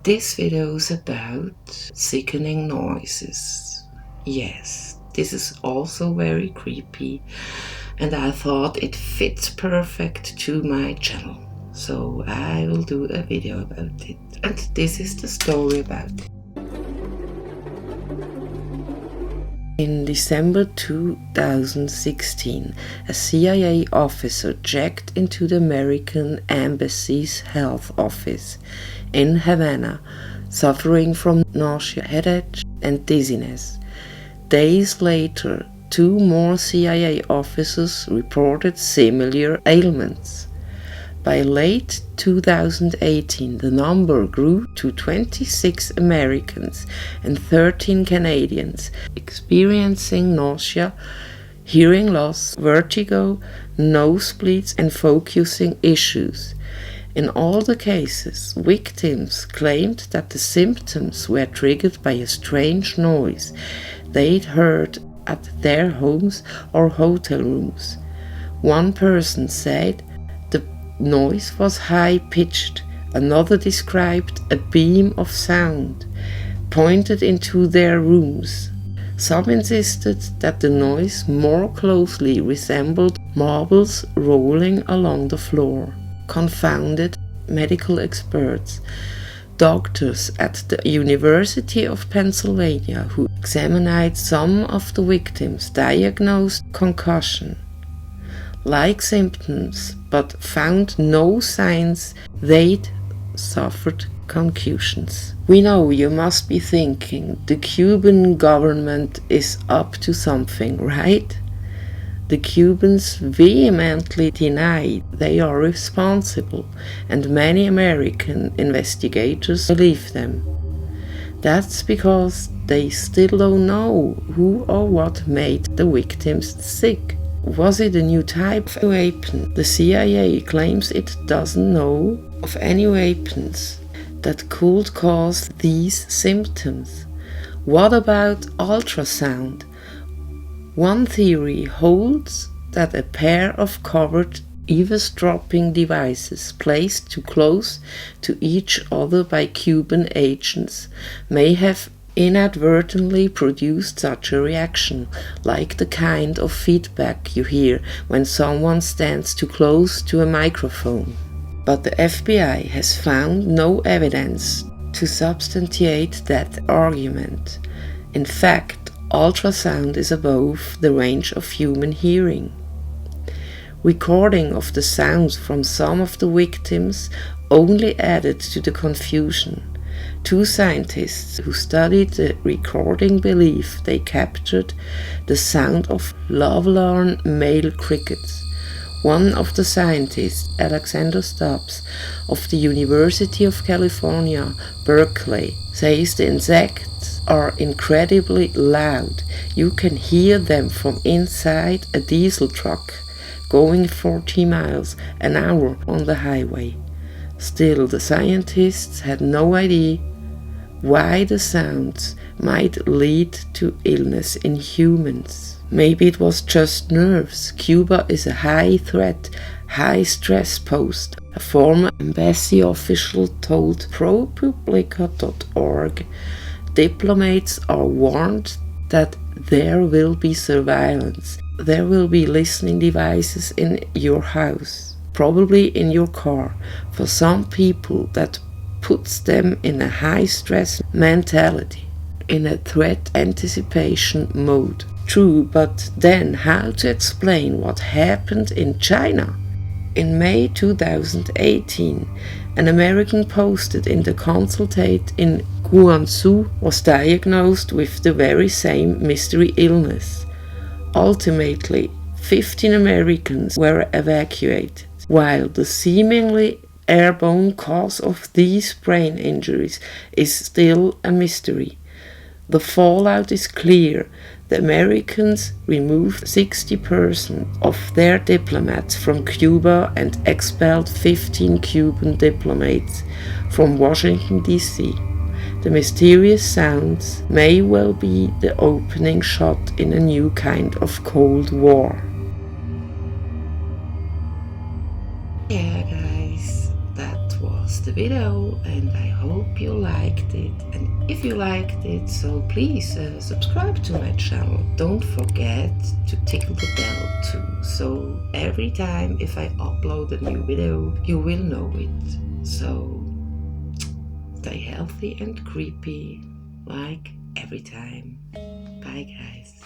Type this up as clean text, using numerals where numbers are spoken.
This video is about sickening noises. Yes, this is also very creepy, and I thought it fits perfect to my channel. So I will do a video about it, and this is the story about it. In December 2016, a CIA officer checked into the American Embassy's health office in Havana, suffering from nausea, headache, and dizziness. Days later, 2 more CIA officers reported similar ailments. By late 2018, the number grew to 26 Americans and 13 Canadians experiencing nausea, hearing loss, vertigo, nosebleeds, and focusing issues. In all the cases, victims claimed that the symptoms were triggered by a strange noise they'd heard at their homes or hotel rooms. One person said the noise was high-pitched. Another described a beam of sound pointed into their rooms. Some insisted that the noise more closely resembled marbles rolling along the floor. Confounded medical experts. Doctors at the University of Pennsylvania who examined some of the victims diagnosed concussion like symptoms but found no signs they'd suffered concussions. We know you must be thinking the Cuban government is up to something, right? The Cubans vehemently deny they are responsible, and many American investigators believe them. That's because they still don't know who or what made the victims sick. Was it a new type of weapon? The CIA claims it doesn't know of any weapons that could cause these symptoms. What about ultrasound? One theory holds that a pair of covered eavesdropping devices placed too close to each other by Cuban agents may have inadvertently produced such a reaction, like the kind of feedback you hear when someone stands too close to a microphone. But the FBI has found no evidence to substantiate that argument. In fact, ultrasound is above the range of human hearing. Recording of the sounds from some of the victims only added to the confusion. 2 scientists who studied the recording believe they captured the sound of lovelorn male crickets. One of the scientists, Alexander Stubbs, of the University of California, Berkeley, says the insects are incredibly loud. You can hear them from inside a diesel truck going 40 miles an hour on the highway. Still, the scientists had no idea why the sounds might lead to illness in humans. Maybe it was just nerves. Cuba is a high-threat, high-stress post. A former embassy official told ProPublica.org, diplomats are warned that there will be surveillance. There will be listening devices in your house, probably in your car. For some people, that puts them in a high-stress mentality, in a threat anticipation mode. True, but then how to explain what happened in China? In May 2018, an American posted in the consulate in Guangzhou was diagnosed with the very same mystery illness. Ultimately, 15 Americans were evacuated, while the seemingly airborne cause of these brain injuries is still a mystery. The fallout is clear. The Americans removed 60% of their diplomats from Cuba and expelled 15 Cuban diplomats from Washington, D.C. The mysterious sounds may well be the opening shot in a new kind of Cold War. Yeah, guys, that was the video, and I hope you liked it. And if you liked it, so please subscribe to my channel. Don't forget to tickle the bell too, so every time if I upload a new video, you will know it. So stay healthy and creepy like every time. Bye guys.